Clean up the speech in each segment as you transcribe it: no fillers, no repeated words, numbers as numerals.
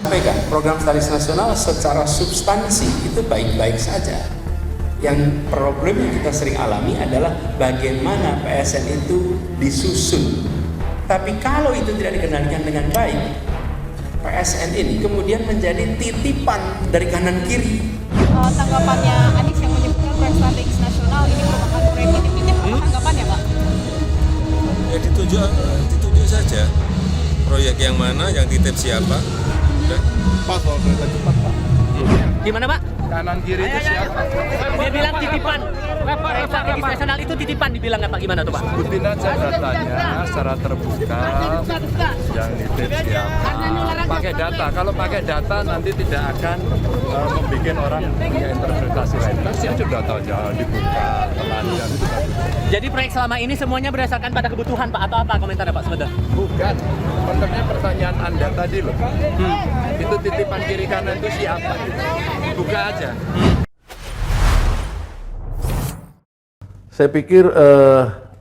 Sampaikan program strategis nasional secara substansi itu baik-baik saja. Yang problem yang kita sering alami adalah bagaimana PSN itu disusun. Tapi kalau itu tidak dikendalikan dengan baik, PSN ini kemudian menjadi titipan dari kanan kiri. Tanggapannya Anies yang menyebutkan proyek strategis nasional ini merupakan proyek definitif, apa tanggapannya Pak? Ya ditunjuk saja proyek yang mana, yang titip siapa. Pak, soal kereta cepat, Pak. Gimana Pak? Kanan kiri itu siapa? Dia bilang titipan. Proyek strategis nasional itu titipan dibilang nggak Pak? Gimana tuh Pak? Sebutin aja datanya secara terbuka. Yang nitip siapa? Pakai data. Kalau pakai data nanti tidak akan membuat orang punya interpretasi lain. Saya sudah tahu jangan dibuka telanjang. Jadi proyek selama ini semuanya berdasarkan pada kebutuhan Pak atau apa komentarnya Pak sebentar? Bukan. Konteksnya pertanyaan Anda tadi loh. Itu titipan kiri kanan itu siapa? Buka aja. Saya pikir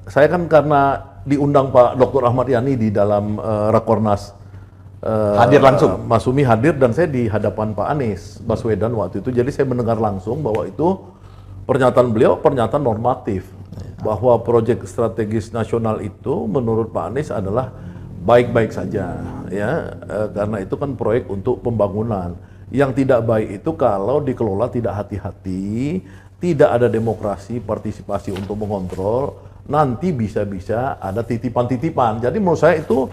saya kan karena diundang Pak Dr. Ahmad Yani di dalam Rakornas hadir langsung. Mas Sumi hadir dan saya di hadapan Pak Anies Baswedan waktu itu. Jadi saya mendengar langsung bahwa itu pernyataan beliau pernyataan normatif bahwa proyek strategis nasional itu menurut Pak Anies adalah baik-baik saja ya karena itu kan proyek untuk pembangunan. Yang tidak baik itu kalau dikelola tidak hati-hati, tidak ada demokrasi, partisipasi untuk mengontrol, nanti bisa-bisa ada titipan-titipan. Jadi menurut saya itu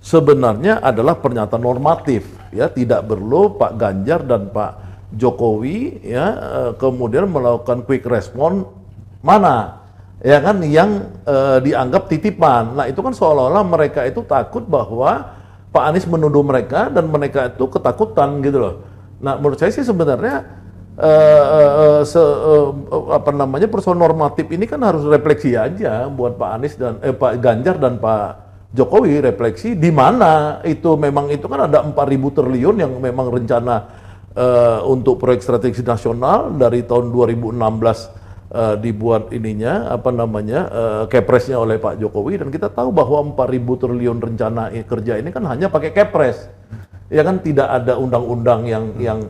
sebenarnya adalah pernyataan normatif, ya tidak perlu Pak Ganjar dan Pak Jokowi ya kemudian melakukan quick response mana ya kan yang dianggap titipan. Nah itu kan seolah-olah mereka itu takut bahwa Pak Anies menuduh mereka dan mereka itu ketakutan gitu loh. Nah menurut saya sih sebenarnya persoalan normatif ini kan harus refleksi aja buat Pak Anies dan Pak Ganjar dan Pak Jokowi, refleksi di mana itu memang itu kan ada 4.000 triliun yang memang rencana untuk proyek strategis nasional dari tahun 2016 dibuat ininya kepresnya oleh Pak Jokowi dan kita tahu bahwa 4.000 triliun rencana kerja ini kan hanya pakai kepres. Ya kan tidak ada undang-undang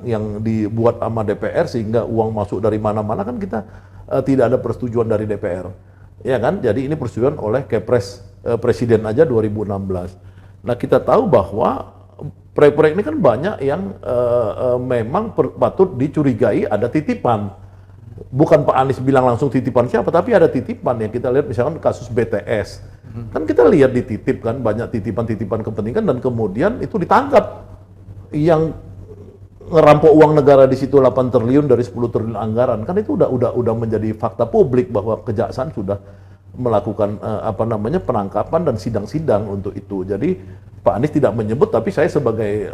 yang dibuat sama DPR sehingga uang masuk dari mana-mana kan kita tidak ada persetujuan dari DPR. Ya kan? Jadi ini persetujuan oleh Kepres Presiden aja 2016. Nah, kita tahu bahwa proyek-proyek ini kan banyak yang memang patut dicurigai ada titipan. Bukan Pak Anies bilang langsung titipan siapa, tapi ada titipan yang kita lihat misalkan kasus BTS. Kan kita lihat dititip kan banyak titipan-titipan kepentingan dan kemudian itu ditangkap. Yang ngerampok uang negara di situ 8 triliun dari 10 triliun anggaran. Kan itu udah menjadi fakta publik bahwa kejaksaan sudah melakukan penangkapan dan sidang-sidang untuk itu. Jadi Pak Anies tidak menyebut tapi saya sebagai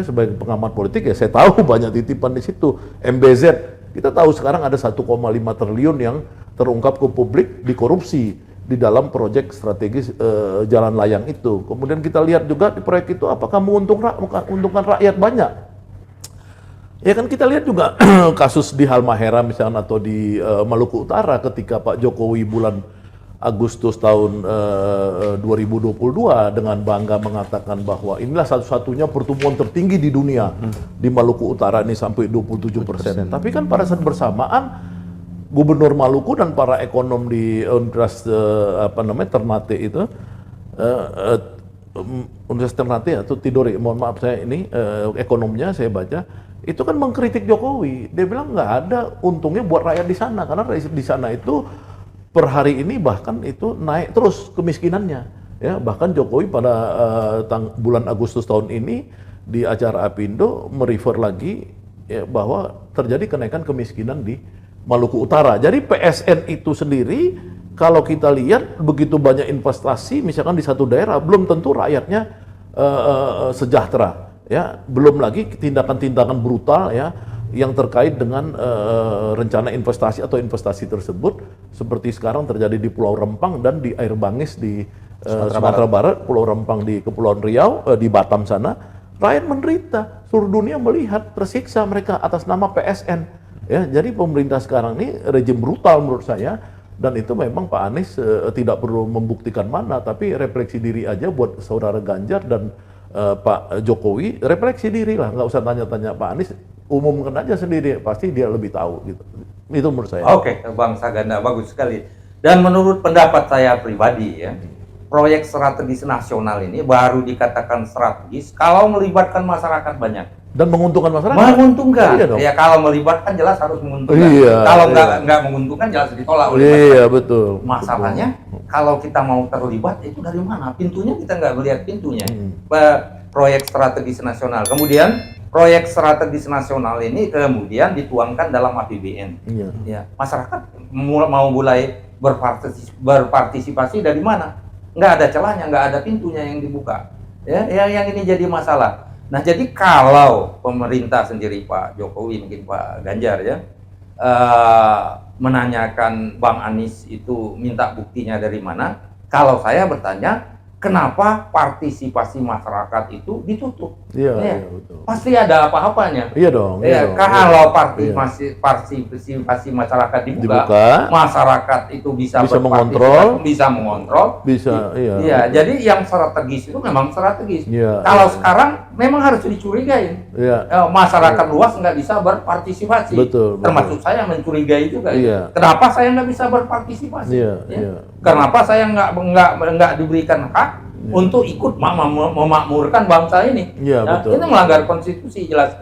sebagai pengamat politik ya saya tahu banyak titipan di situ. MBZ kita tahu sekarang ada 1,5 triliun yang terungkap ke publik dikorupsi di dalam proyek strategis jalan layang itu. Kemudian kita lihat juga di proyek itu apakah menguntungkan rakyat banyak. Ya kan kita lihat juga kasus di Halmahera misalnya atau di Maluku Utara ketika Pak Jokowi bulan Agustus tahun 2022 dengan bangga mengatakan bahwa inilah satu-satunya pertumbuhan tertinggi di dunia di Maluku Utara ini sampai 27%. Tapi kan pada saat bersamaan Gubernur Maluku dan para ekonom di Universitas Ternate itu Universitas Ternate atau Tidore, mohon maaf saya ini ekonomnya saya baca itu kan mengkritik Jokowi. Dia bilang nggak ada untungnya buat rakyat di sana karena di sana itu per hari ini bahkan itu naik terus kemiskinannya. Ya bahkan Jokowi pada bulan Agustus tahun ini di acara Apindo merefer lagi ya, bahwa terjadi kenaikan kemiskinan di Maluku Utara. Jadi PSN itu sendiri kalau kita lihat begitu banyak investasi misalkan di satu daerah belum tentu rakyatnya sejahtera ya. Belum lagi tindakan-tindakan brutal ya yang terkait dengan rencana investasi atau investasi tersebut seperti sekarang terjadi di Pulau Rempang dan di Air Bangis di Sumatera Barat, Pulau Rempang di Kepulauan Riau, di Batam sana. Rakyat menderita, seluruh dunia melihat tersiksa mereka atas nama PSN. Ya, jadi pemerintah sekarang ini rejim brutal menurut saya dan itu memang Pak Anies tidak perlu membuktikan mana tapi refleksi diri aja buat saudara Ganjar dan Pak Jokowi, refleksi diri lah, nggak usah tanya-tanya Pak Anies, umumkan aja sendiri, pasti dia lebih tahu gitu. Itu menurut saya. Oke, Bang Saganda, bagus sekali. Dan menurut pendapat saya pribadi ya, proyek strategis nasional ini baru dikatakan strategis kalau melibatkan masyarakat banyak. Dan menguntungkan masyarakat. Menguntungkan. Iya dong. Ya kalau melibatkan jelas harus menguntungkan. Iya, Kalau iya. nggak menguntungkan jelas ditolak oleh Iya, masyarakat. betul. Masalahnya kalau kita mau terlibat itu dari mana? Pintunya kita nggak melihat pintunya. Proyek strategis nasional. Kemudian proyek strategis nasional ini kemudian dituangkan dalam APBN. Iya. Ya, masyarakat mau mulai berpartisipasi dari mana? Nggak ada celahnya, nggak ada pintunya yang dibuka. Ya, yang ini jadi masalah. Nah, jadi kalau pemerintah sendiri, Pak Jokowi, mungkin Pak Ganjar ya, menanyakan Bang Anies itu minta buktinya dari mana, kalau saya bertanya, kenapa partisipasi masyarakat itu ditutup? Iya, Ya, iya, betul. pasti ada apa-apanya. Iya dong. Ya, dong, kalau iya. partisipasi masyarakat dibuka, Dibuka, masyarakat itu bisa bisa berpartisipasi, mengontrol, bisa mengontrol. bisa, iya. Iya, jadi yang strategis itu memang strategis. Iya, Kalau iya. sekarang memang harus dicurigai. Iya. Masyarakat luas nggak bisa berpartisipasi. Betul, betul. Termasuk saya mencurigai juga. Iya. Kenapa saya nggak bisa berpartisipasi? Iya, Ya. iya. Kenapa saya nggak diberikan hak untuk ikut memakmurkan bangsa ini? Iya, Nah, betul. itu melanggar konstitusi jelas.